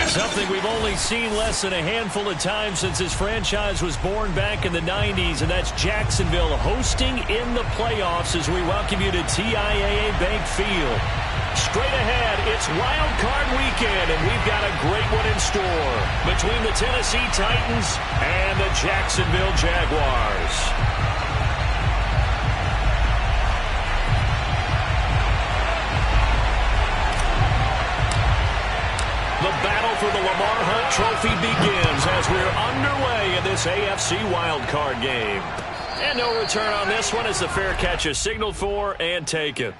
Something we've only seen less than a handful of times since this franchise was born back in the 90s, and that's Jacksonville hosting in the playoffs as we welcome you to TIAA Bank Field. Straight ahead, it's Wild Card Weekend, and we've got a great one in store between the Tennessee Titans and the Jacksonville Jaguars. The battle for the Lamar Hunt Trophy begins as we're underway in this AFC wildcard game. And no return on this one as the fair catch is signaled for and taken.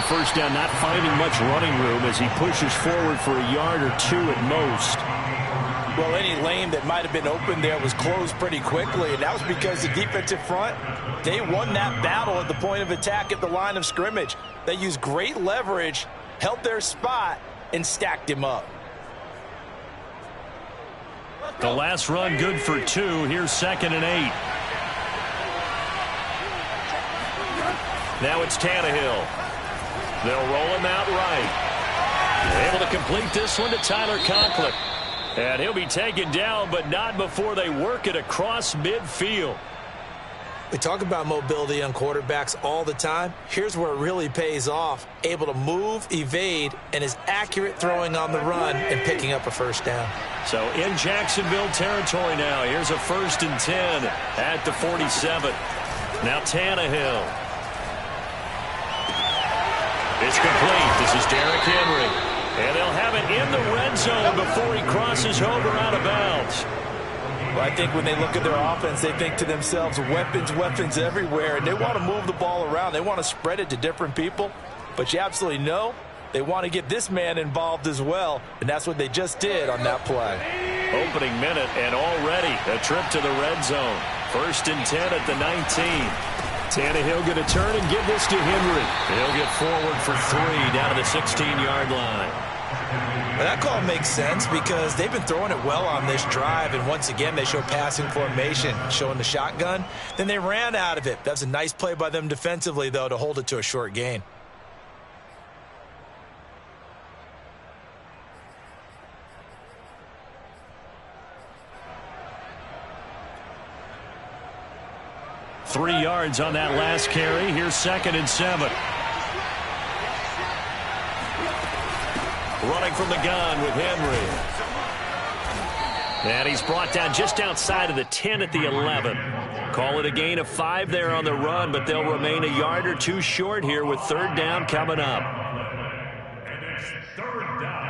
First down, not finding much running room as he pushes forward for a yard or two at most. Well, any lane that might have been open there was closed pretty quickly, and that was because the defensive front, they won that battle at the point of attack at the line of scrimmage. They used great leverage, held their spot, and stacked him up. The last run good for 2. Here's 2nd and 8. Now it's Tannehill. They'll roll him out right. Able to complete this one to Tyler Conklin. And he'll be taken down, but not before they work it across midfield. We talk about mobility on quarterbacks all the time. Here's where it really pays off. Able to move, evade, and is accurate throwing on the run and picking up a first down. So in Jacksonville territory now. Here's a 1st and 10 at the 47. Now Tannehill. It's complete. This is Derrick Henry. And they'll have it in the red zone before he crosses over out of bounds. Well, I think when they look at their offense, they think to themselves, weapons everywhere. And they want to move the ball around. They want to spread it to different people. But you absolutely know they want to get this man involved as well. And that's what they just did on that play. Opening minute and already a trip to the red zone. 1st and 10 at the 19. Tannehill going to turn and give this to Henry. He'll get forward for 3 down to the 16-yard line. Well, that call makes sense because they've been throwing it well on this drive, and once again they show passing formation, showing the shotgun. Then they ran out of it. That's a nice play by them defensively, though, to hold it to a short gain. Three yards on that last carry. Here's 2nd and 7. Running from the gun with Henry. And he's brought down just outside of the 10 at the 11. Call it a gain of 5 there on the run, but they'll remain a yard or 2 short here with 3rd down coming up. And it's 3rd down.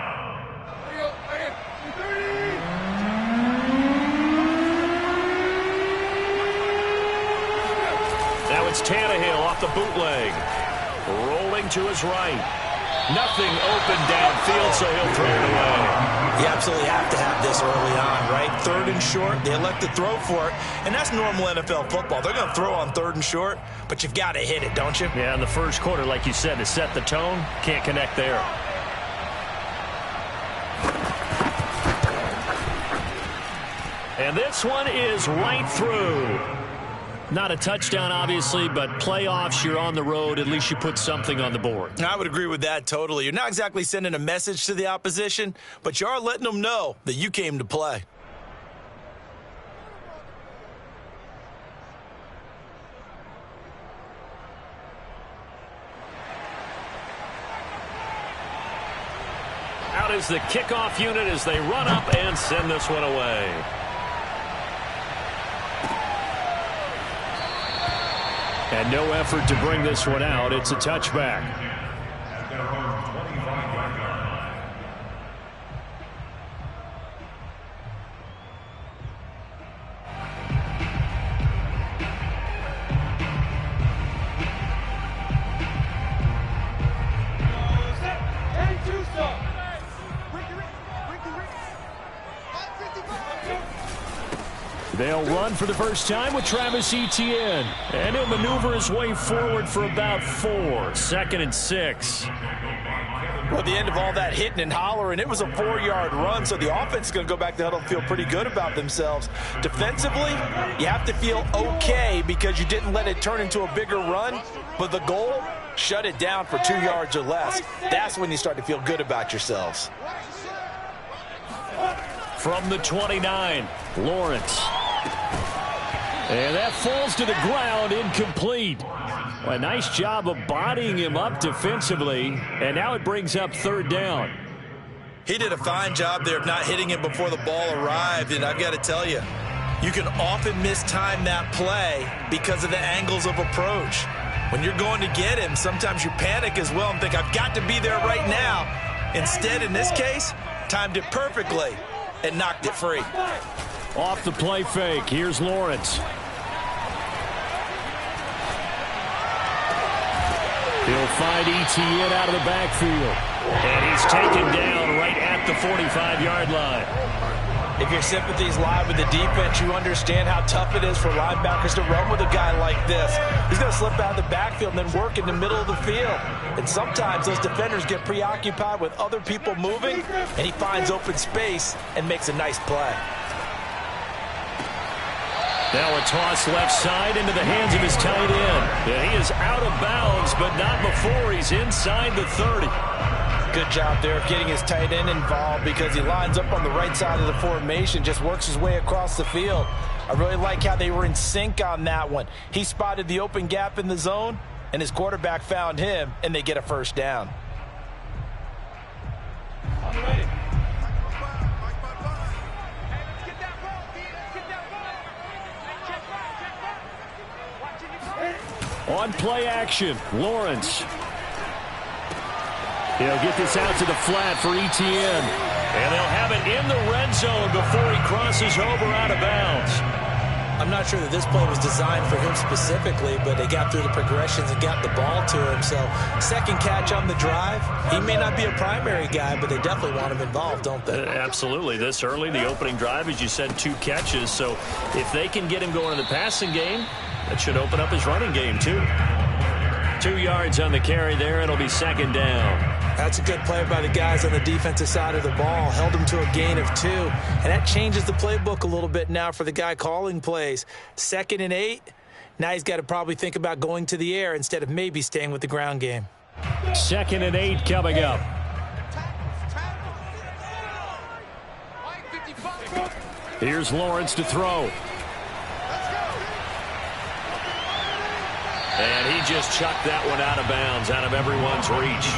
Now it's Tannehill off the bootleg. Rolling to his right. Nothing open downfield, so he'll throw it away. You absolutely have to have this early on, right? 3rd and short, they elect to throw for it, and that's normal NFL football. They're going to throw on 3rd and short, but you've got to hit it, don't you? Yeah, in the first quarter, like you said, to set the tone, can't connect there. And this one is right through. Not a touchdown, obviously, but playoffs, you're on the road. At least you put something on the board. I would agree with that totally. You're not exactly sending a message to the opposition, but you are letting them know that you came to play. Out is the kickoff unit as they run up and send this one away. And no effort to bring this one out. It's a touchback. At their own 25-yard line. They'll run for the first time with Travis Etienne. And he'll maneuver his way forward for about 4. 2nd and 6. Well, at the end of all that hitting and hollering, it was a 4-yard run, so the offense is going to go back to huddle and feel pretty good about themselves. Defensively, you have to feel okay because you didn't let it turn into a bigger run, but the goal, shut it down for 2 yards or less. That's when you start to feel good about yourselves. From the 29, Lawrence. And that falls to the ground, incomplete. A nice job of bodying him up defensively, and now it brings up 3rd down. He did a fine job there of not hitting him before the ball arrived, and I've got to tell you, you can often mistime that play because of the angles of approach. When you're going to get him, sometimes you panic as well and think, I've got to be there right now. Instead, in this case, timed it perfectly and knocked it free. Off the play fake, here's Lawrence. He'll find Etienne out of the backfield. And he's taken down right at the 45-yard line. If your sympathies lie with the defense, you understand how tough it is for linebackers to run with a guy like this. He's going to slip out of the backfield and then work in the middle of the field. And sometimes those defenders get preoccupied with other people moving, and he finds open space and makes a nice play. Now a toss left side into the hands of his tight end. Yeah, he is out of bounds, but not before he's inside the 30. Good job there of getting his tight end involved because he lines up on the right side of the formation, just works his way across the field. I really like how they were in sync on that one. He spotted the open gap in the zone, and his quarterback found him, and they get a 1st down. On play action, Lawrence. He'll get this out to the flat for Etienne. And they'll have it in the red zone before he crosses over out of bounds. I'm not sure that this play was designed for him specifically, but they got through the progressions and got the ball to him. So, 2nd catch on the drive. He may not be a primary guy, but they definitely want him involved, don't they? Absolutely. This early, the opening drive, as you said, 2 catches. So, if they can get him going in the passing game, that should open up his running game, too. 2 yards on the carry there. It'll be 2nd down. That's a good play by the guys on the defensive side of the ball. Held him to a gain of 2. And that changes the playbook a little bit now for the guy calling plays. 2nd and 8. Now he's got to probably think about going to the air instead of maybe staying with the ground game. 2nd and 8 coming up. Here's Lawrence to throw. And he just chucked that one out of bounds, out of everyone's reach.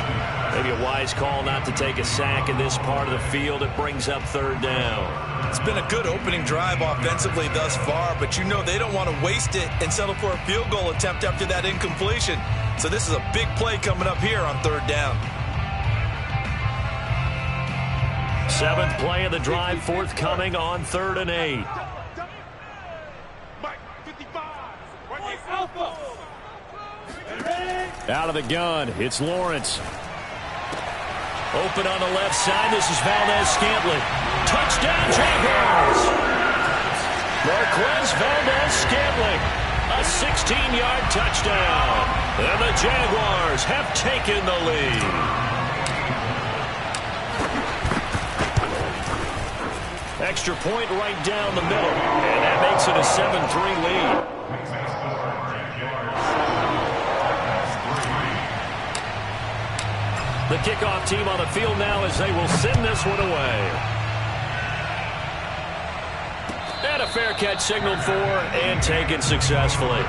Maybe a wise call not to take a sack in this part of the field. It brings up 3rd down. It's been a good opening drive offensively thus far, but you know they don't want to waste it and settle for a field goal attempt after that incompletion. So this is a big play coming up here on 3rd down. 7th play of the drive, forthcoming on 3rd and 8. Out of the gun, it's Lawrence. Open on the left side, this is Valdez-Scantling. Touchdown, Jaguars! Marquez Valdez-Scantling, a 16-yard touchdown. And the Jaguars have taken the lead. Extra point right down the middle, and that makes it a 7-3 lead. The kickoff team on the field now as they will send this one away. And a fair catch signaled for and taken successfully.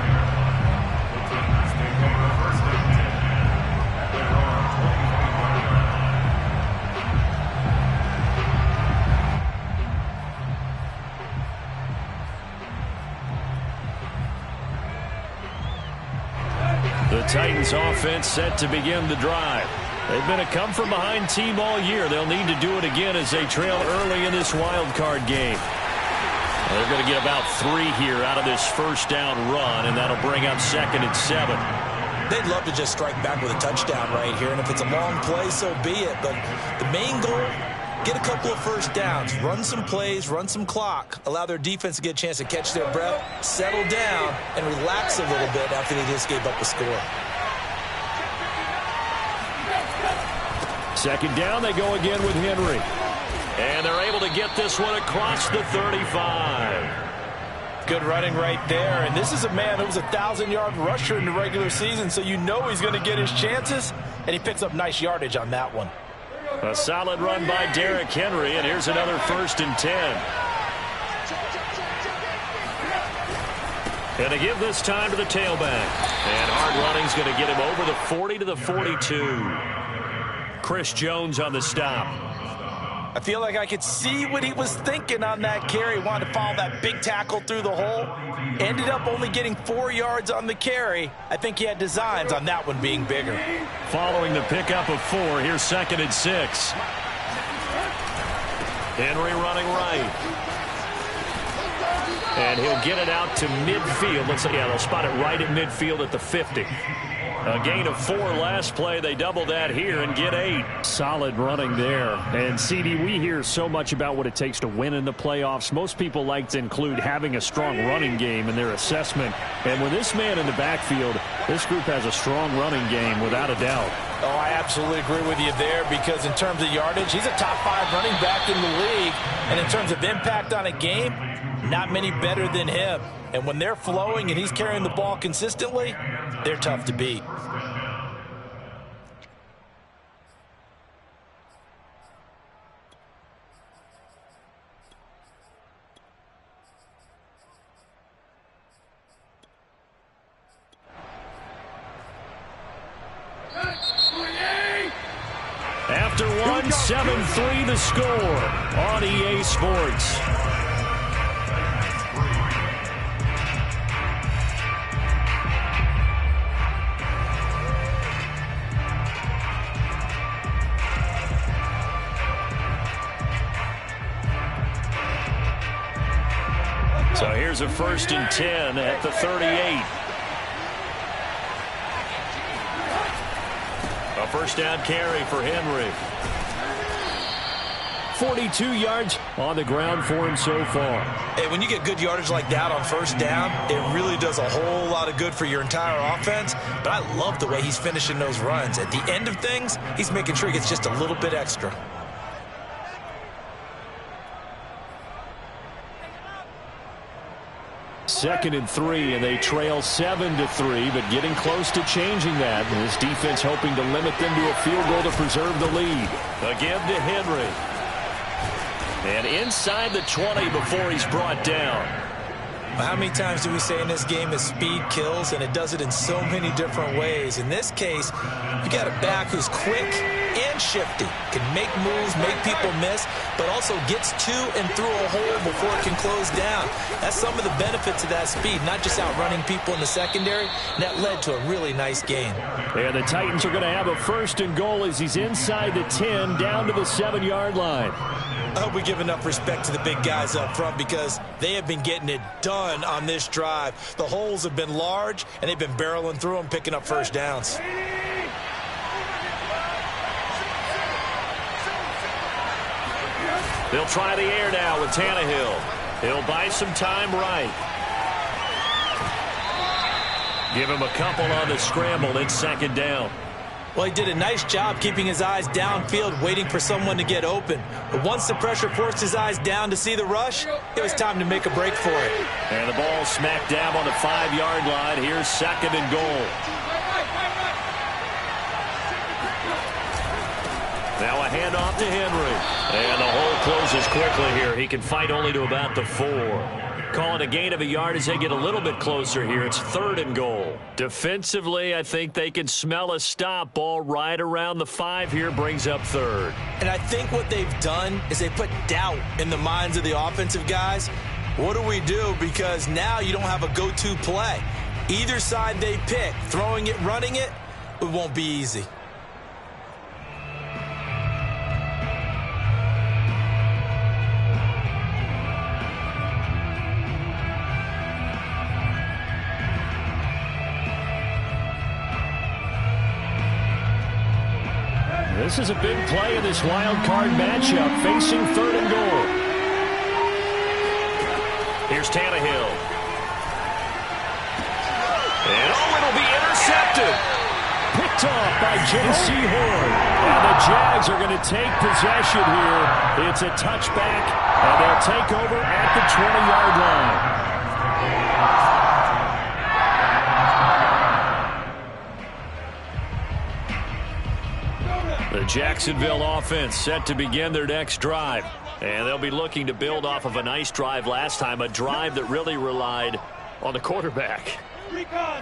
The Titans offense set to begin the drive. They've been a come-from-behind team all year. They'll need to do it again as they trail early in this wild card game. They're going to get about 3 here out of this 1st down run, and that'll bring up 2nd and 7. They'd love to just strike back with a touchdown right here, and if it's a long play, so be it. But the main goal, get a couple of first downs, run some plays, run some clock, allow their defense to get a chance to catch their breath, settle down, and relax a little bit after they just gave up a score. Second down, they go again with Henry. And they're able to get this one across the 35. Good running right there. And this is a man who was a 1,000-yard rusher in the regular season, so you know he's going to get his chances, and he picks up nice yardage on that one. A solid run by Derrick Henry, and here's another 1st and 10. And to give this time to the tailback. And hard running's going to get him over the 40 to the 42. Chris Jones on the stop. I feel like I could see what he was thinking on that carry. Wanted to follow that big tackle through the hole. Ended up only getting 4 yards on the carry. I think he had designs on that one being bigger. Following the pickup of 4, here's 2nd and 6. Henry running right. And he'll get it out to midfield. Let's see, yeah, they'll spot it right at midfield at the 50. A gain of 4 last play. They double that here and get 8. Solid running there. And, CD, we hear so much about what it takes to win in the playoffs. Most people like to include having a strong running game in their assessment. And with this man in the backfield, this group has a strong running game without a doubt. Oh, I absolutely agree with you there because in terms of yardage, he's a top 5 running back in the league. And in terms of impact on a game, not many better than him. And when they're flowing and he's carrying the ball consistently, they're tough to beat. After one, 7-3 the score on EA Sports. So here's a 1st and 10 at the 38. A first down carry for Henry. 42 yards on the ground for him so far. Hey, when you get good yardage like that on first down, it really does a whole lot of good for your entire offense. But I love the way he's finishing those runs. At the end of things, he's making sure he gets just a little bit extra. Second and 3, and they trail 7-3, but getting close to changing that. And this defense hoping to limit them to a field goal to preserve the lead. Again to Henry. And inside the 20 before he's brought down. How many times do we say in this game that speed kills, and it does it in so many different ways? In this case, you got a back who's quick and shifty, can make moves, make people miss, but also gets to and through a hole before it can close down. That's some of the benefits of that speed, not just outrunning people in the secondary. And that led to a really nice gain. And the Titans are going to have a 1st and goal as he's inside the 10, down to the 7-yard line. I hope we give enough respect to the big guys up front because they have been getting it done on this drive. The holes have been large, and they've been barreling through them, picking up first downs. They'll try the air now with Tannehill. He'll buy some time right. Give him a couple on the scramble. It's 2nd down. Well, he did a nice job keeping his eyes downfield, waiting for someone to get open. But once the pressure forced his eyes down to see the rush, it was time to make a break for it. And the ball smacked down on the 5-yard line. Here's 2nd and goal. Now a handoff to Henry. And the hole closes quickly here. He can fight only to about the 4. Calling a gain of a yard as they get a little bit closer here. It's 3rd and goal. Defensively, I think they can smell a stop. Ball right around the 5 here, brings up 3rd. And I think what they've done is they put doubt in the minds of the offensive guys. What do we do? Because now you don't have a go-to play. Either side they pick, throwing it, running it, it won't be easy. This is a big play in this wild card matchup, facing 3rd and goal. Here's Tannehill. And it'll be intercepted. Picked off by J.C. Horn. And the Jags are going to take possession here. It's a touchback, and they'll take over at the 20-yard line. The Jacksonville offense set to begin their next drive. And they'll be looking to build off of a nice drive last time, a drive that really relied on the quarterback.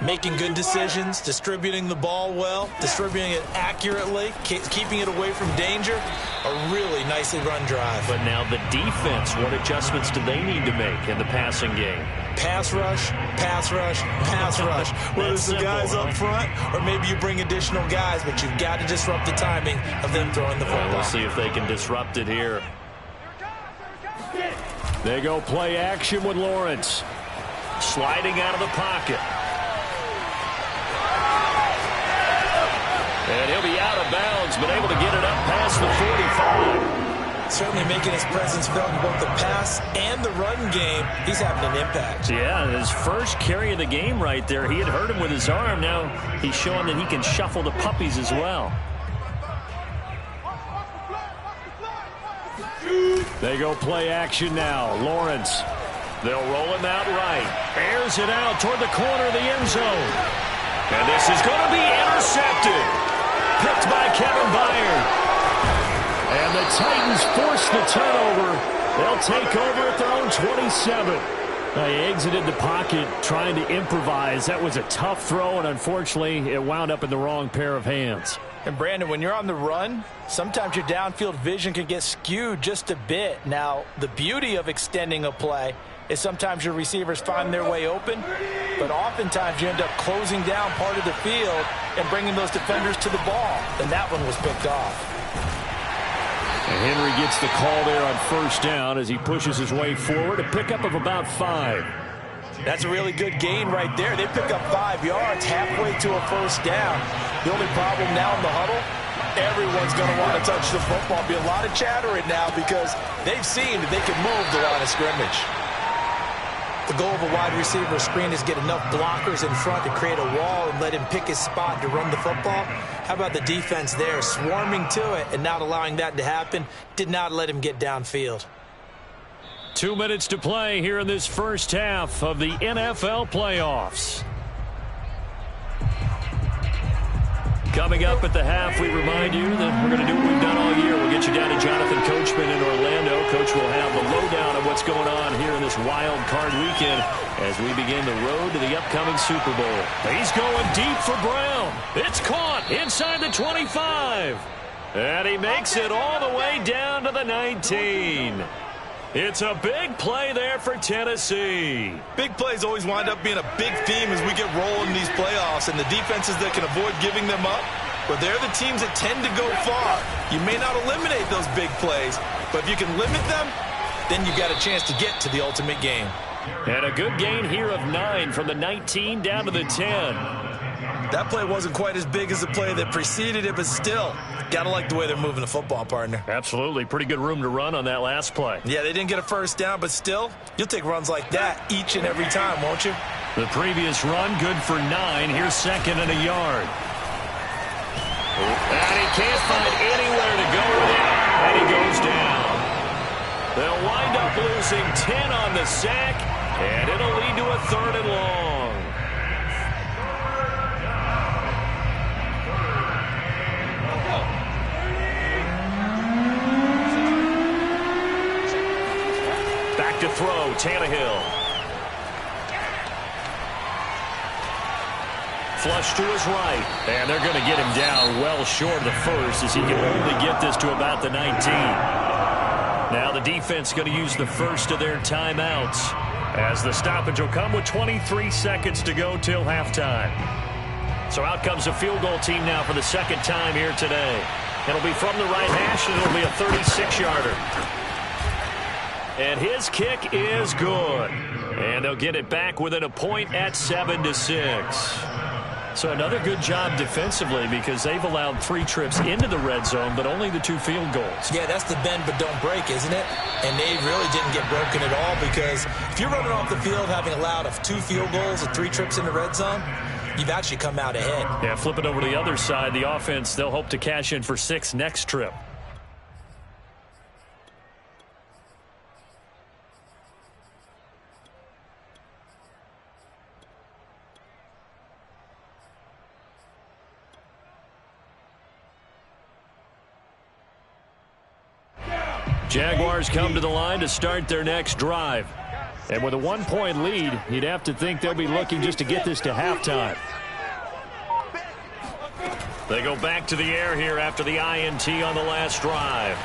Making good decisions, distributing the ball well, distributing it accurately, keeping it away from danger. A really nicely run drive. But now the defense, what adjustments do they need to make in the passing game? Pass rush, pass rush, pass rush. Whether it's the guys up front or maybe you bring additional guys, but you've got to disrupt the timing of them throwing the football. We'll see if they can disrupt it here. They go play action with Lawrence. Sliding out of the pocket. And he'll be out of bounds, but able to get it up past the 45. Certainly making his presence felt in both the pass and the run game. He's having an impact. Yeah, his first carry of the game right there. He had hurt him with his arm. Now he's showing that he can shuffle the puppies as well. They go play action now. Lawrence. They'll roll him out right. Airs it out toward the corner of the end zone. And this is going to be intercepted. Picked by Kevin Byard. And the Titans force the turnover. They'll take over at their own 27. They exited the pocket trying to improvise. That was a tough throw, and unfortunately, it wound up in the wrong pair of hands. And, Brandon, when you're on the run, sometimes your downfield vision can get skewed just a bit. Now, the beauty of extending a play is sometimes your receivers find their way open, but oftentimes you end up closing down part of the field and bringing those defenders to the ball. And that one was picked off. And Henry gets the call there on first down as he pushes his way forward. A pickup of about 5. That's a really good gain right there. They pick up 5 yards halfway to a first down. The only problem now in the huddle, everyone's going to want to touch the football. Be a lot of chattering now because they've seen that they can move the line of scrimmage. The goal of a wide receiver screen is get enough blockers in front to create a wall and let him pick his spot to run the football. How about the defense there, swarming to it and not allowing that to happen? Did not let him get downfield. 2 minutes to play here in this first half of the NFL playoffs. Coming up at the half, we remind you that we're going to do what we've done all year. We'll get you down to Jonathan Coachman in Orlando. Coach will have the lowdown of what's going on here in this wild card weekend as we begin the road to the upcoming Super Bowl. He's going deep for Brown. It's caught inside the 25. And he makes it all the way down to the 19. It's a big play there for Tennessee. Big plays always wind up being a big theme as we get rolling in these playoffs, and the defenses that can avoid giving them up, but they're the teams that tend to go far. You may not eliminate those big plays, but if you can limit them, then you've got a chance to get to the ultimate game. And a good gain here of 9 from the 19 down to the 10. That play wasn't quite as big as the play that preceded it, but still, got to like the way they're moving the football, partner. Absolutely. Pretty good room to run on that last play. Yeah, they didn't get a first down, but still, you'll take runs like that each and every time, won't you? The previous run, good for 9. Here's 2nd and a yard. And he can't find anywhere to go with it, and he goes down. They'll wind up losing 10 on the sack, and it'll lead to a 3rd and long. Back to throw, Tannehill. Flush to his right, and they're going to get him down well short of the first as he can only get this to about the 19. Now the defense going to use the first of their timeouts as the stoppage will come with 23 seconds to go till halftime. So out comes a field goal team now for the second time here today. It'll be from the right hash, and it'll be a 36-yarder. And his kick is good. And they'll get it back within a point at 7-6. So another good job defensively because they've allowed 3 trips into the red zone, but only the 2 field goals. Yeah, that's the bend but don't break, isn't it? And they really didn't get broken at all because if you're running off the field having allowed 2 field goals and 3 trips in the red zone, you've actually come out ahead. Yeah, flip it over to the other side. The offense, they'll hope to cash in for 6 next trip. Jaguars come to the line to start their next drive. And with a 1-point lead, you'd have to think they'll be looking just to get this to halftime. They go back to the air here after the INT on the last drive.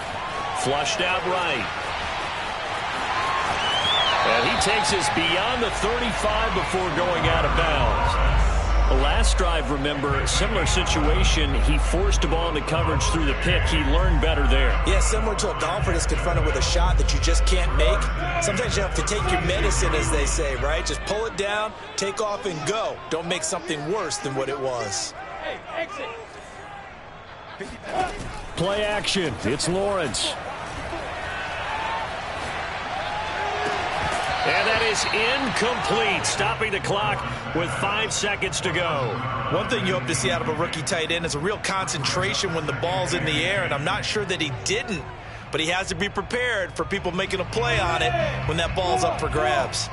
Flushed out right. And he takes us beyond the 35 before going out of bounds. The last drive, remember, similar situation. He forced a ball into coverage through the pick. He learned better there. Yeah, similar to a golfer that's confronted with a shot that you just can't make. Sometimes you have to take your medicine, as they say, right? Just pull it down, take off, and go. Don't make something worse than what it was. Hey, exit. Play action. It's Lawrence. And that is incomplete, stopping the clock with 5 seconds to go. One thing you hope to see out of a rookie tight end is a real concentration when the ball's in the air, and I'm not sure that he didn't, but he has to be prepared for people making a play on it when that ball's up for grabs.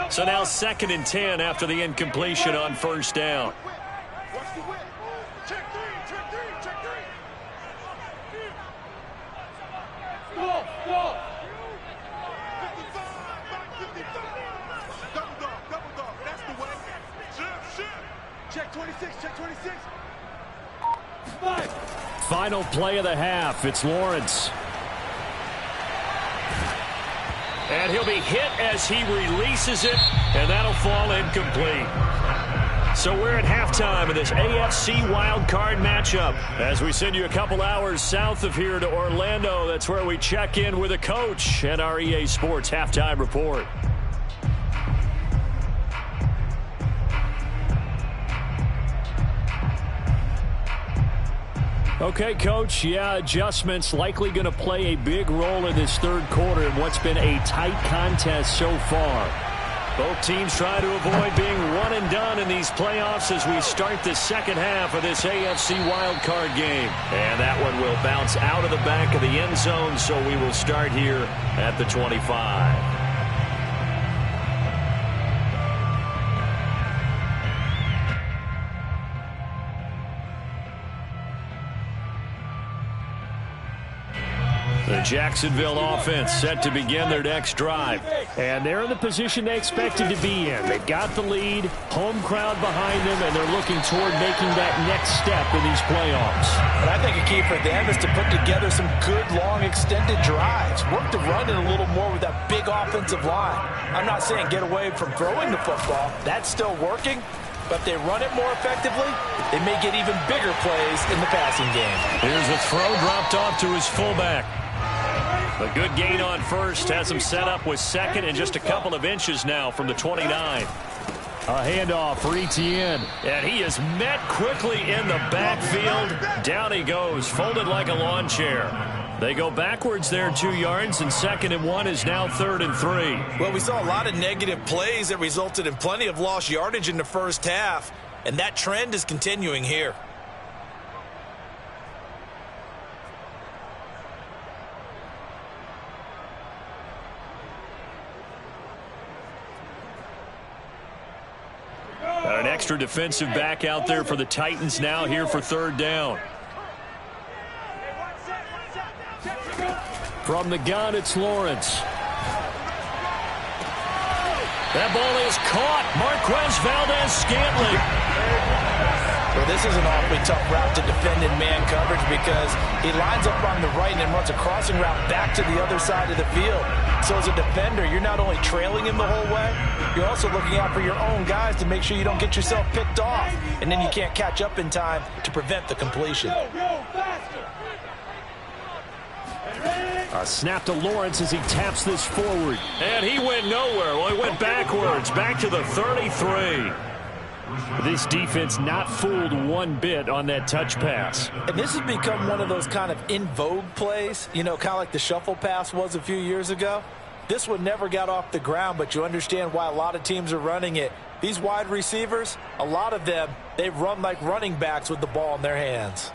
So now 2nd and 10 after the incompletion on 1st down. Final play of the half. It's Lawrence. And he'll be hit as he releases it, and that'll fall incomplete. So we're at halftime of this AFC wild card matchup as we send you a couple hours south of here to Orlando. That's where we check in with a coach at our EA Sports halftime report. Okay, Coach, yeah, adjustments likely going to play a big role in this 3rd quarter in what's been a tight contest so far. Both teams try to avoid being one and done in these playoffs as we start the 2nd half of this AFC wildcard game. And that one will bounce out of the back of the end zone, so we will start here at the 25. The Jacksonville offense set to begin their next drive. And they're in the position they expected to be in. They've got the lead, home crowd behind them, and they're looking toward making that next step in these playoffs. And I think a key for them is to put together some good, long, extended drives. Work the run in a little more with that big offensive line. I'm not saying get away from throwing the football. That's still working. But if they run it more effectively, they may get even bigger plays in the passing game. Here's a throw dropped off to his fullback. A good gain on 1st has him set up with 2nd and just a couple of inches now from the 29. A handoff for Etienne. And he is met quickly in the backfield. Down he goes, folded like a lawn chair. They go backwards there 2 yards, and 2nd and 1 is now 3rd and 3. Well, we saw a lot of negative plays that resulted in plenty of lost yardage in the 1st half, and that trend is continuing here. An extra defensive back out there for the Titans now here for 3rd down. From the gun, it's Lawrence. That ball is caught. Marquez Valdez-Scantling. Well, this is an awfully tough route to defend in man coverage because he lines up on the right and then runs a crossing route back to the other side of the field. So as a defender, you're not only trailing him the whole way, you're also looking out for your own guys to make sure you don't get yourself picked off. And then you can't catch up in time to prevent the completion. A snap to Lawrence as he taps this forward. And he went nowhere. Well, he went backwards, back to the 33. This defense not fooled one bit on that touch pass. And this has become one of those kind of in vogue plays, you know, kind of like the shuffle pass was a few years ago. This one never got off the ground, but you understand why a lot of teams are running it. These wide receivers, a lot of them, they run like running backs with the ball in their hands.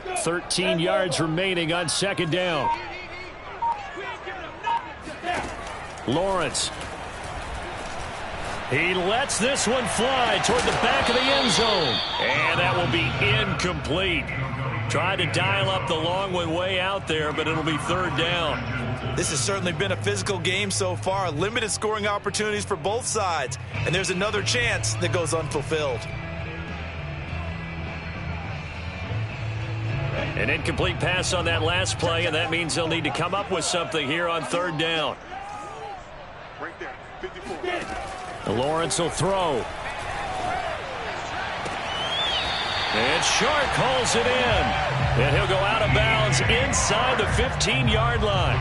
$13 yards remaining on second down. Lawrence. He lets this one fly toward the back of the end zone. And that will be incomplete. Tried to dial up the long one way out there, but it'll be third down. This has certainly been a physical game so far. Limited scoring opportunities for both sides. And there's another chance that goes unfulfilled. An incomplete pass on that last play, and that means they'll need to come up with something here on third down. Right there, 54. Lawrence will throw. And Shark hauls it in. And he'll go out of bounds inside the 15-yard line.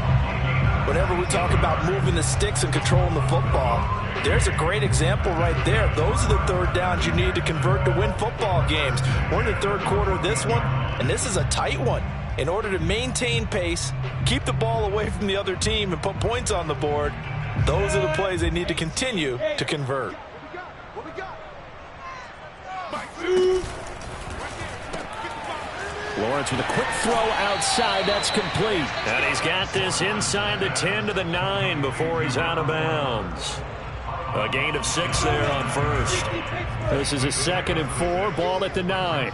Whenever we talk about moving the sticks and controlling the football, there's a great example right there. Those are the third downs you need to convert to win football games. We're in the third quarter of this one, and this is a tight one. In order to maintain pace, keep the ball away from the other team, and put points on the board, those are the plays they need to continue to convert. What we got? Lawrence with a quick throw outside. That's complete. And he's got this inside the 10 to the 9 before he's out of bounds. A gain of 6 there on first. This is a 2nd and 4. Ball at the 9.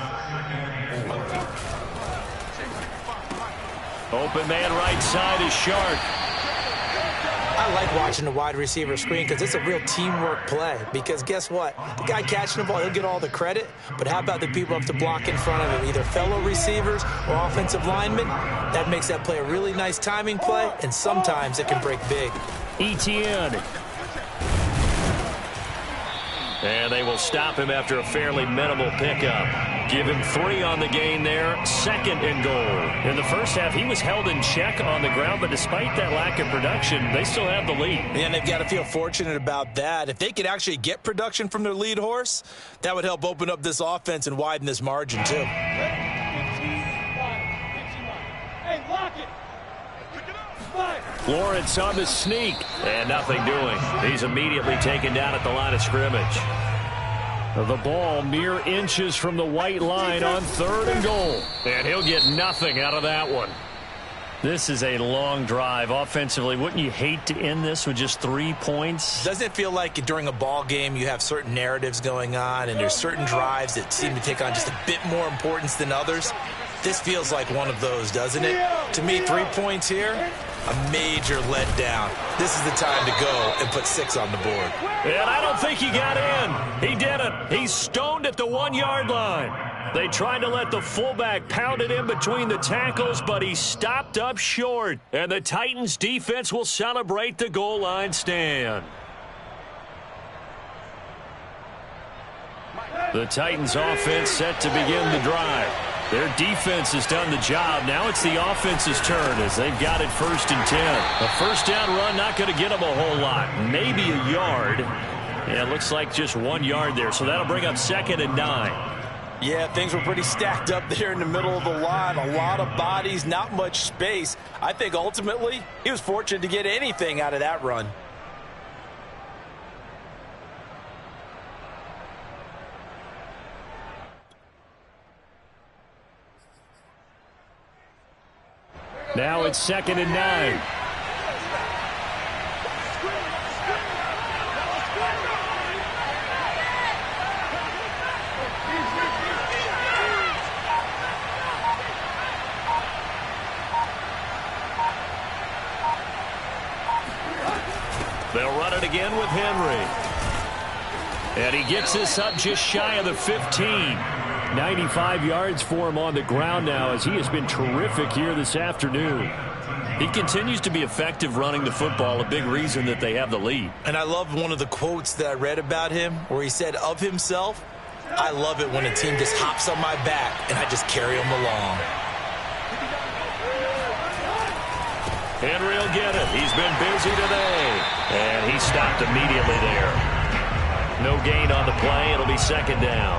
Open man right side is Shark. I like watching the wide receiver screen because it's a real teamwork play. Because guess what? The guy catching the ball, he'll get all the credit. But how about the people up to block in front of him? Either fellow receivers or offensive linemen. That makes that play a really nice timing play. And sometimes it can break big. ETN. And they will stop him after a fairly minimal pickup. Give him 3 on the gain there. 2nd and goal. In the first half, he was held in check on the ground, but despite that lack of production, they still have the lead. And they've got to feel fortunate about that. If they could actually get production from their lead horse, that would help open up this offense and widen this margin, too. Lawrence on the sneak, and nothing doing. He's immediately taken down at the line of scrimmage. The ball mere inches from the white line on 3rd and goal. And he'll get nothing out of that one. This is a long drive. Offensively, wouldn't you hate to end this with just 3 points? Doesn't it feel like during a ball game you have certain narratives going on and there's certain drives that seem to take on just a bit more importance than others? This feels like one of those, doesn't it? To me, 3 points here, a major letdown. This is the time to go and put 6 on the board. And I don't think he got in. He didn't. He's stoned at the 1-yard line. They tried to let the fullback pound it in between the tackles, but he stopped up short. And the Titans defense will celebrate the goal line stand. The Titans offense set to begin the drive. Their defense has done the job. Now it's the offense's turn as they've got it 1st and 10. A first down run not going to get them a whole lot. Maybe a yard. Yeah, it looks like just 1 yard there. So that'll bring up 2nd and 9. Yeah, things were pretty stacked up there in the middle of the line. A lot of bodies, not much space. I think ultimately he was fortunate to get anything out of that run. Now it's 2nd and 9. They'll run it again with Henry. And he gets this up just shy of the 15. 95 yards for him on the ground now as he has been terrific here this afternoon. He continues to be effective running the football, a big reason that they have the lead. And I love one of the quotes that I read about him where he said of himself, I love it when a team just hops on my back and I just carry them along. Henry will get it. He's been busy today. And he stopped immediately there. No gain on the play. It'll be second down.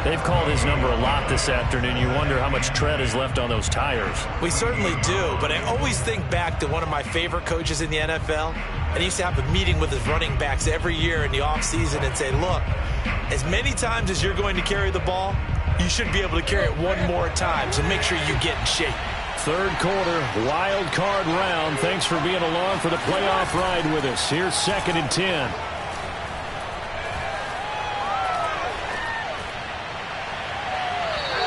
They've called his number a lot this afternoon. You wonder how much tread is left on those tires. We certainly do, but I always think back to one of my favorite coaches in the NFL. And he used to have a meeting with his running backs every year in the offseason and say, look, as many times as you're going to carry the ball, you should be able to carry it one more time, so make sure you get in shape. Third quarter, wild card round. Thanks for being along for the playoff ride with us. Here's 2nd and 10.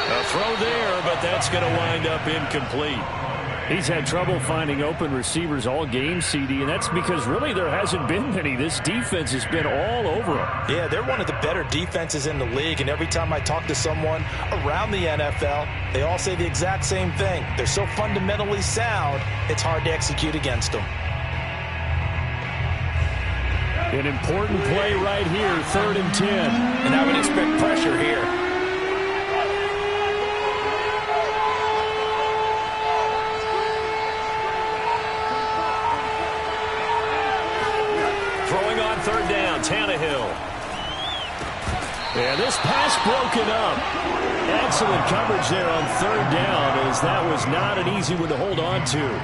A throw there, but that's going to wind up incomplete. He's had trouble finding open receivers all game, CD, and that's because really there hasn't been many. This defense has been all over them. Yeah, they're one of the better defenses in the league, and every time I talk to someone around the NFL, they all say the exact same thing. They're so fundamentally sound, it's hard to execute against them. An important play right here, 3rd and 10. And I would expect pressure here. Throwing on 3rd down, Tannehill. And this pass broken up. Excellent coverage there on 3rd down, as that was not an easy one to hold on to.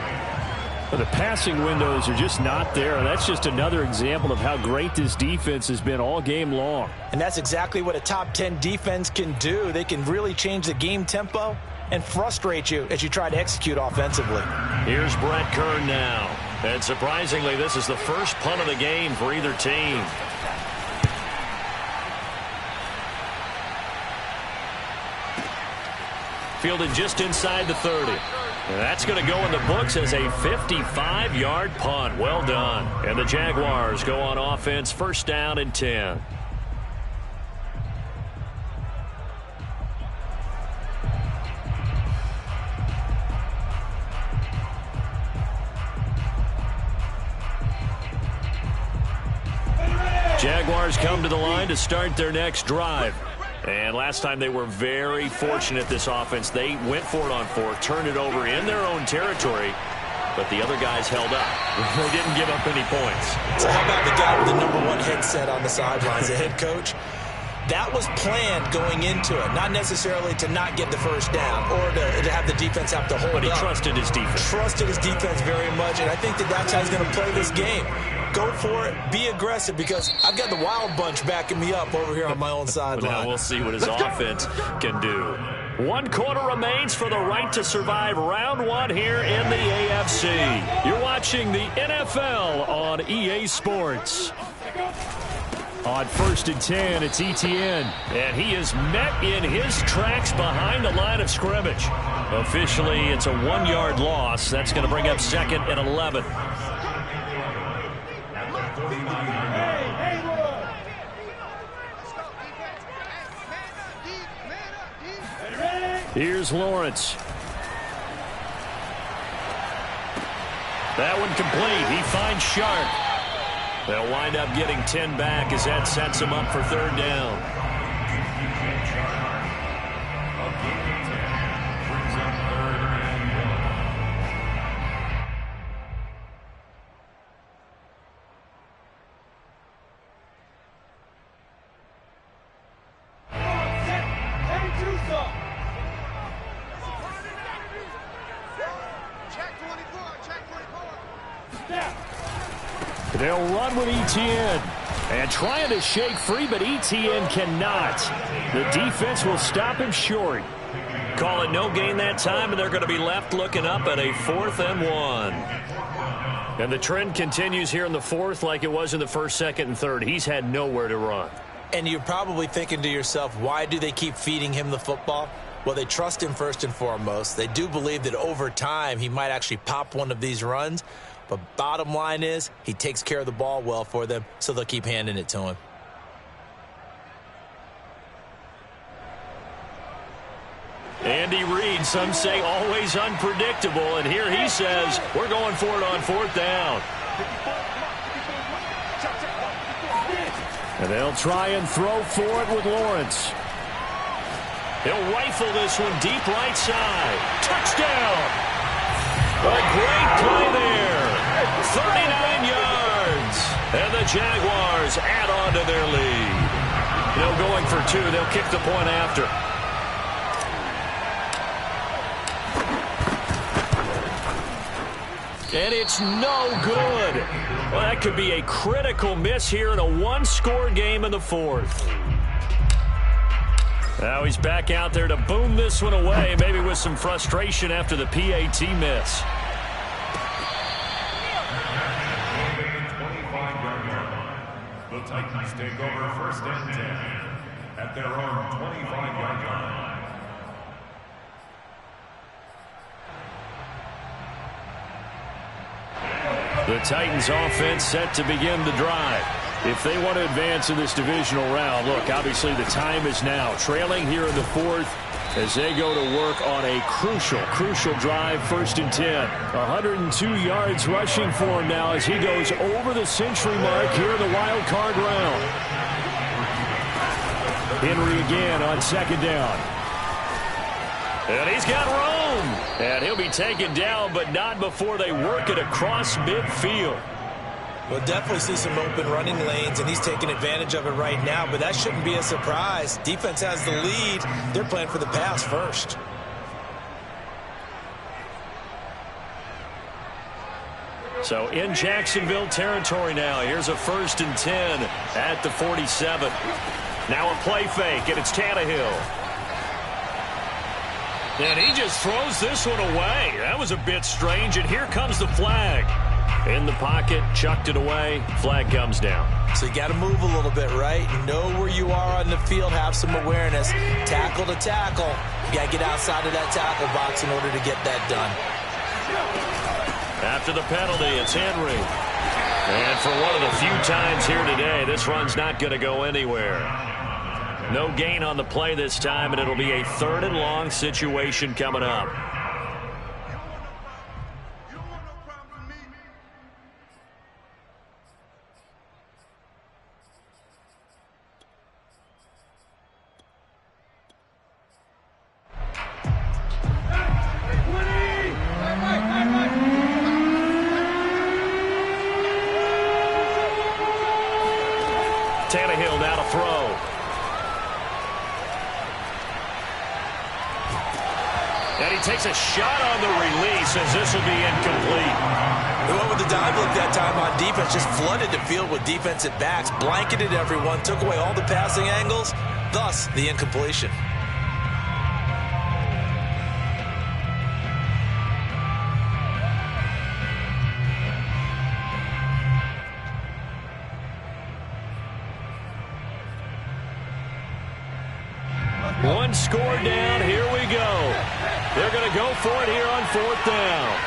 But the passing windows are just not there. And that's just another example of how great this defense has been all game long. And that's exactly what a top 10 defense can do. They can really change the game tempo and frustrate you as you try to execute offensively. Here's Brett Kern now. And surprisingly, this is the first punt of the game for either team. Fielded just inside the 30. And that's going to go in the books as a 55-yard punt. Well done. And the Jaguars go on offense, 1st down and 10. Jaguars come to the line to start their next drive. And last time they were very fortunate, this offense. They went for it on 4th, turned it over in their own territory, but the other guys held up. They didn't give up any points. So how about the guy with the #1 headset on the sidelines, the head coach? That was planned going into it, not necessarily to not get the 1st down or to have the defense have to hold up. But he trusted his defense. Trusted his defense very much, and I think that's how he's going to play this game. Go for it, be aggressive, because I've got the wild bunch backing me up over here on my own sideline. Now we'll see what his offense can do. 1 quarter remains for the right to survive round 1 here in the AFC. You're watching the NFL on EA Sports. On 1st and 10, it's Etienne, and he is met in his tracks behind the line of scrimmage. Officially, it's a 1-yard loss. That's going to bring up 2nd and 11. Here's Lawrence. That one complete. He finds Sharp. They'll wind up getting 10 back as that sets him up for 3rd down. They'll run with Etienne. And trying to shake free, but Etienne cannot. The defense will stop him short. Call it no gain that time, and they're going to be left looking up at a 4th and 1. And the trend continues here in the 4th like it was in the 1st, 2nd, and 3rd. He's had nowhere to run. And you're probably thinking to yourself, why do they keep feeding him the football? Well, they trust him first and foremost. They do believe that over time he might actually pop one of these runs. But bottom line is, he takes care of the ball well for them, so they'll keep handing it to him. Andy Reid, some say always unpredictable, and here he says, we're going for it on 4th down. And they'll try and throw for it with Lawrence. He'll rifle this one deep right side. Touchdown! A great play there. 39 yards. And the Jaguars add on to their lead. Going for two. They'll kick the point after. And it's no good. Well, that could be a critical miss here in a one-score game in the fourth. Now he's back out there to boom this one away, maybe with some frustration after the PAT miss. The Titans take over first and 10 at their own 25-yard line. The Titans offense set to begin the drive. If they want to advance in this divisional round, look, obviously the time is now. Trailing here in the fourth as they go to work on a crucial drive, first and 10. 102 yards rushing for him now as he goes over the century mark here in the wild card round. Henry again on second down. And he's got room. And he'll be taken down, but not before they work it across midfield. We'll definitely see some open running lanes, and he's taking advantage of it right now, but that shouldn't be a surprise. Defense has the lead. They're playing for the pass first. So in Jacksonville territory now. Here's a first and 10 at the 47. Now a play fake, and it's Tannehill. And he just throws this one away. That was a bit strange, and here comes the flag. In the pocket, chucked it away, flag comes down. So you got to move a little bit, right? Know where you are on the field, have some awareness. Tackle to tackle. You got to get outside of that tackle box in order to get that done. After the penalty, it's Henry. And for one of the few times here today, this run's not going to go anywhere. No gain on the play this time, and it'll be a third and long situation coming up. Tannehill now to throw. And he takes a shot on the release as this will be incomplete. They went with the dive look that time on defense, just flooded the field with defensive backs, blanketed everyone, took away all the passing angles, thus the incompletion. One score down, here we go. They're going to go for it here on fourth down.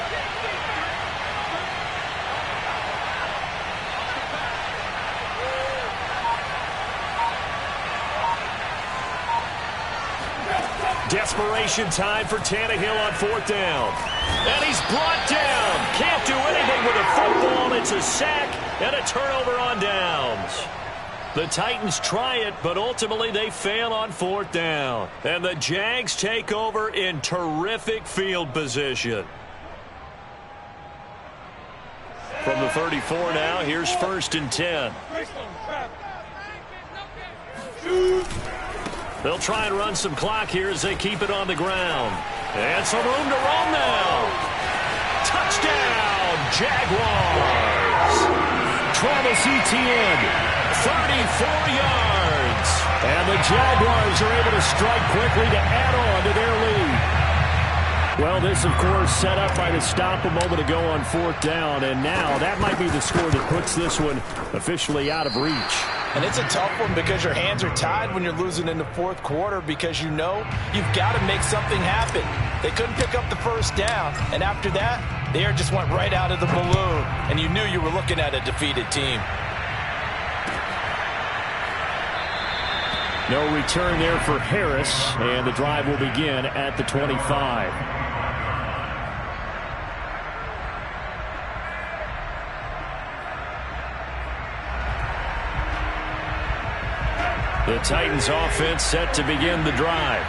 Desperation time for Tannehill on fourth down. And he's brought down. Can't do anything with a football. It's a sack and a turnover on downs. The Titans try it, but ultimately they fail on fourth down. And the Jags take over in terrific field position. From the 34 now, here's first and 10. They'll try and run some clock here as they keep it on the ground. And some room to roam now. Touchdown, Jaguars. Travis Etienne. 34 yards. And the Jaguars are able to strike quickly to add on to their lead. Well, this, of course, set up by the stop a moment ago on fourth down. And now that might be the score that puts this one officially out of reach. And it's a tough one because your hands are tied when you're losing in the fourth quarter because you know you've got to make something happen. They couldn't pick up the first down. And after that, the air just went right out of the balloon. And you knew you were looking at a defeated team. No return there for Harris, and the drive will begin at the 25. The Titans offense set to begin the drive.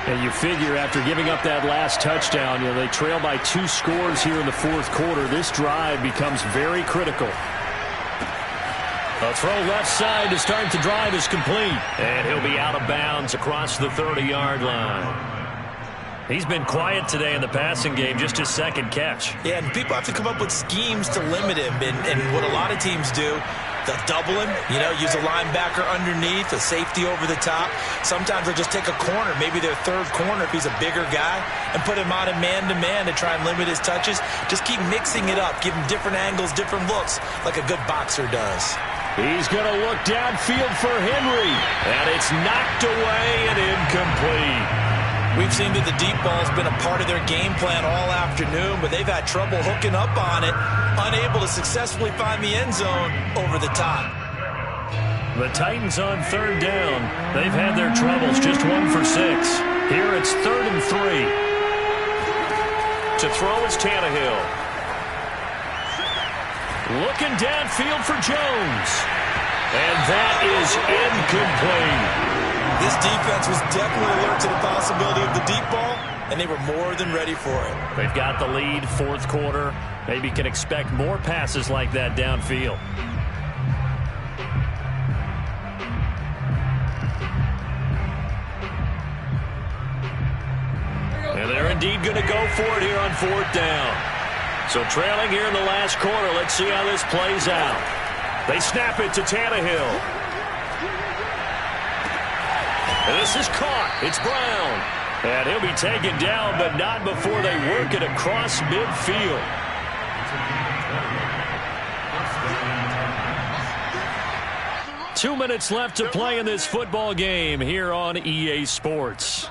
And you figure after giving up that last touchdown, they trail by 2 scores here in the fourth quarter. This drive becomes very critical. A throw left side to start the drive is complete. And he'll be out of bounds across the 30-yard line. He's been quiet today in the passing game, just his second catch. Yeah, and people have to come up with schemes to limit him. And what a lot of teams do, they'll double him, use a linebacker underneath, a safety over the top. Sometimes they'll just take a corner, maybe their third corner if he's a bigger guy, and put him on a man-to-man to try and limit his touches. Just keep mixing it up, give him different angles, different looks, like a good boxer does. He's going to look downfield for Henry, and it's knocked away and incomplete. We've seen that the deep ball's been a part of their game plan all afternoon, but they've had trouble hooking up on it, unable to successfully find the end zone over the top. The Titans on third down. They've had their troubles, just 1 for 6. Here it's 3rd and 3. To throw is Tannehill. Looking downfield for Jones. And that is incomplete. This defense was definitely alert to the possibility of the deep ball, and they were more than ready for it. They've got the lead, fourth quarter. Maybe can expect more passes like that downfield. And they're indeed going to go for it here on 4th down. So trailing here in the last quarter, let's see how this plays out. They snap it to Tannehill. And this is caught. It's Brown. And he'll be taken down, but not before they work it across midfield. Two minutes left to play in this football game here on EA Sports.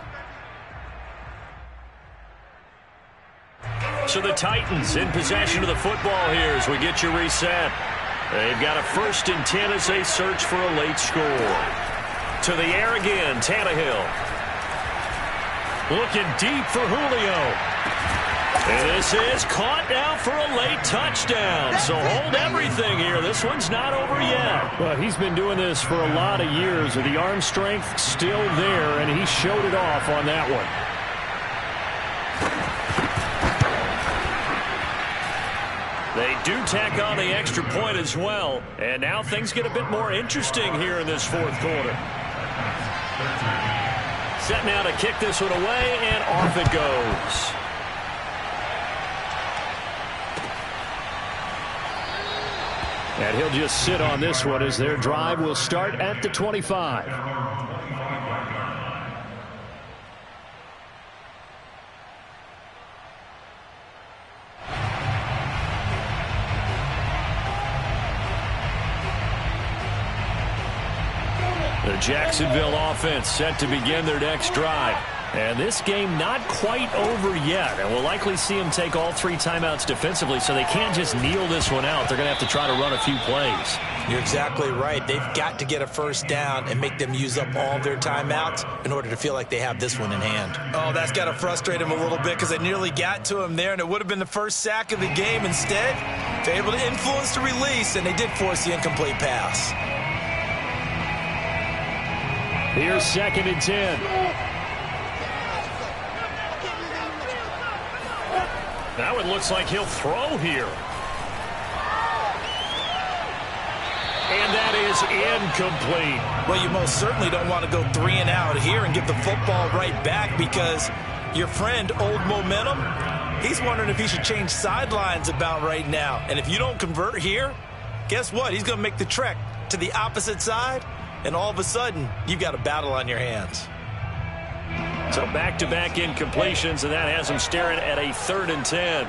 So the Titans in possession of the football here as we get you reset. They've got a 1st and 10 as they search for a late score. To the air again, Tannehill. Looking deep for Julio. And this is caught now for a late touchdown. So hold everything here. This one's not over yet. Well, he's been doing this for a lot of years with the arm strength still there, and he showed it off on that one. They do tack on the extra point as well. And now things get a bit more interesting here in this fourth quarter. Set now to kick this one away, and off it goes. And he'll just sit on this one as their drive will start at the 25. The Jacksonville offense set to begin their next drive. And this game not quite over yet. And we'll likely see them take all 3 timeouts defensively, so they can't just kneel this one out. They're going to have to try to run a few plays. You're exactly right. They've got to get a 1st down and make them use up all their timeouts in order to feel like they have this one in hand. Oh, that's got to frustrate them a little bit because they nearly got to him there, and it would have been the first sack of the game. Instead, they're able to influence the release, and they did force the incomplete pass. Here's 2nd and 10. Now it looks like he'll throw here. And that is incomplete. Well, you most certainly don't want to go 3 and out here and give the football right back because your friend, Old Momentum, he's wondering if he should change sidelines about right now. And if you don't convert here, guess what? He's going to make the trek to the opposite side, and all of a sudden, you've got a battle on your hands. So back-to-back incompletions, and that has him staring at a 3rd and 10.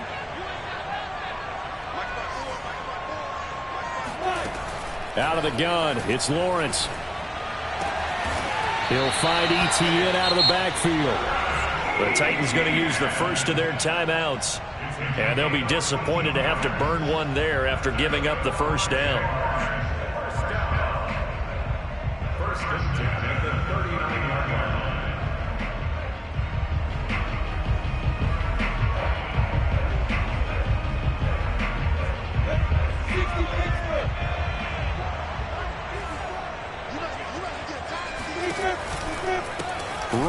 Out of the gun, it's Lawrence. He'll find ETN out of the backfield. The Titans going to use the first of their timeouts. And they'll be disappointed to have to burn one there after giving up the 1st down. 1st and 10 at the 39-yard line.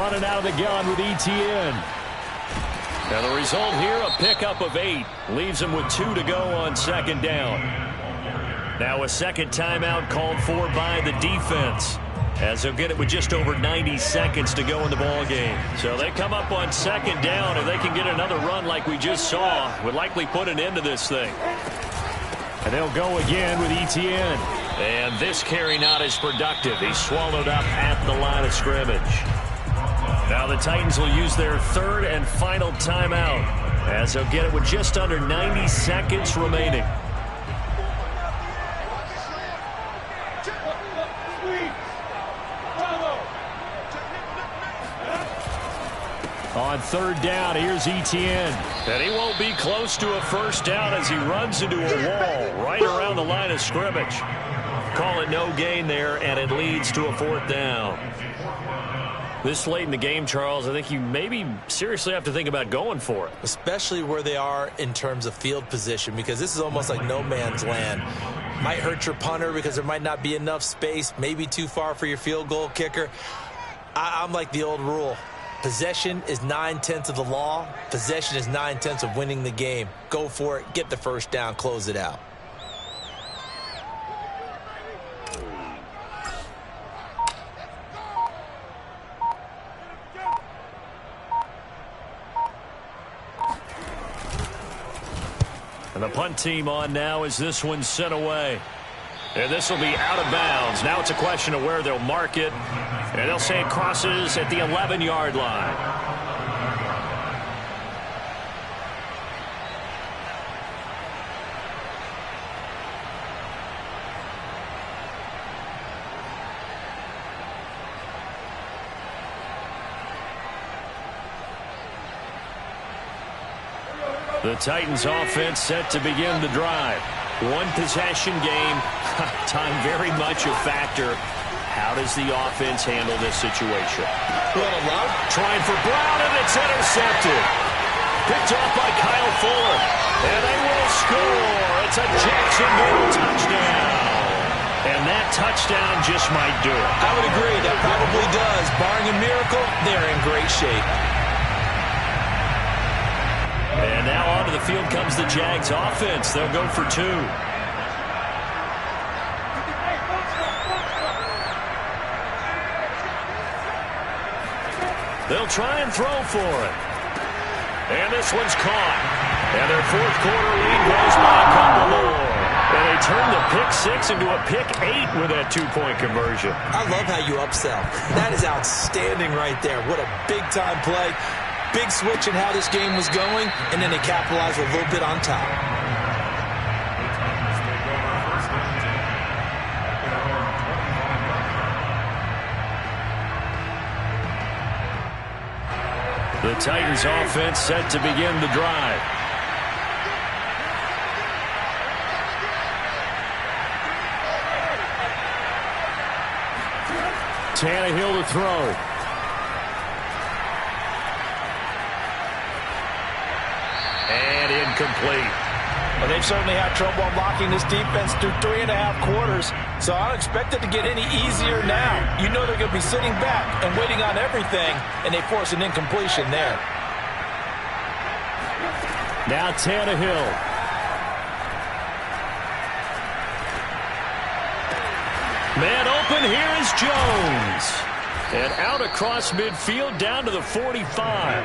running out of the gun with ETN. And the result here, a pickup of 8. Leaves him with 2 to go on second down. Now a second timeout called for by the defense, as they'll get it with just over 90 seconds to go in the ball game. So they come up on second down. If they can get another run like we just saw, would likely put an end to this thing. And they'll go again with ETN. And this carry not as productive. He's swallowed up at the line of scrimmage. Now the Titans will use their third and final timeout, as they'll get it with just under 90 seconds remaining. On third down, here's ETN. And he won't be close to a first down as he runs into a wall right around the line of scrimmage. Call it no gain there, and it leads to a fourth down. This late in the game, Charles, I think you maybe seriously have to think about going for it. Especially where they are in terms of field position, because this is almost like no man's land. Might hurt your punter because there might not be enough space, maybe too far for your field goal kicker. I'm like the old rule. Possession is 9/10 of the law. Possession is 9/10 of winning the game. Go for it. Get the first down. Close it out. And the punt team on now as this one's sent away. And this will be out of bounds. Now it's a question of where they'll mark it. And they'll say it crosses at the 11-yard line. The Titans offense set to begin the drive. One possession game. Time very much a factor. How does the offense handle this situation? Well, trying for Brown, and it's intercepted. Picked off by Kyle Fuller. And they will score. It's a Jacksonville touchdown. And that touchdown just might do it. I would agree. That probably does. Barring a miracle, they're in great shape. And now onto the field comes the Jags offense. They'll go for 2. They'll try and throw for it. And this one's caught. And their fourth quarter lead goes by a couple more. And they turn the pick 6 into a pick 8 with that 2-point conversion. I love how you upsell. That is outstanding right there. What a big-time play. Big switch in how this game was going, and then they capitalized a little bit on top. The Titans offense set to begin the drive. Tannehill to throw. And incomplete. Well, they've certainly had trouble unlocking this defense through 3.5 quarters, so I don't expect it to get any easier now. You know they're going to be sitting back and waiting on everything, and they force an incompletion there. Now Tannehill. Man open, here is Jones. And out across midfield down to the 45.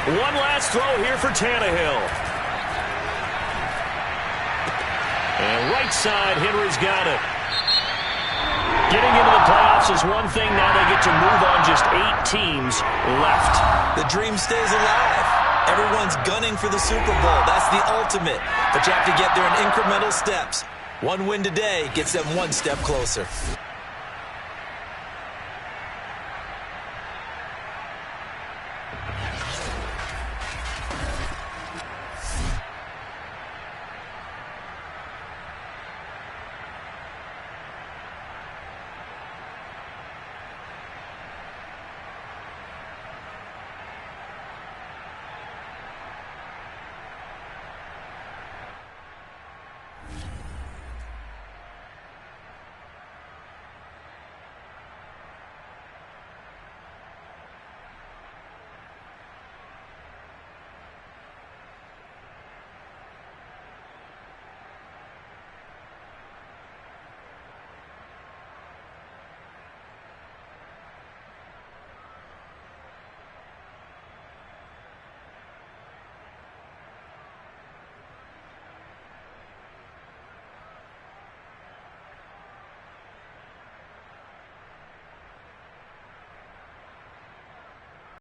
One last throw here for Tannehill. And right side, Henry's got it. Getting into the playoffs is one thing. Now they get to move on. Just 8 teams left. The dream stays alive. Everyone's gunning for the Super Bowl. That's the ultimate. But you have to get there in incremental steps. One win today gets them one step closer.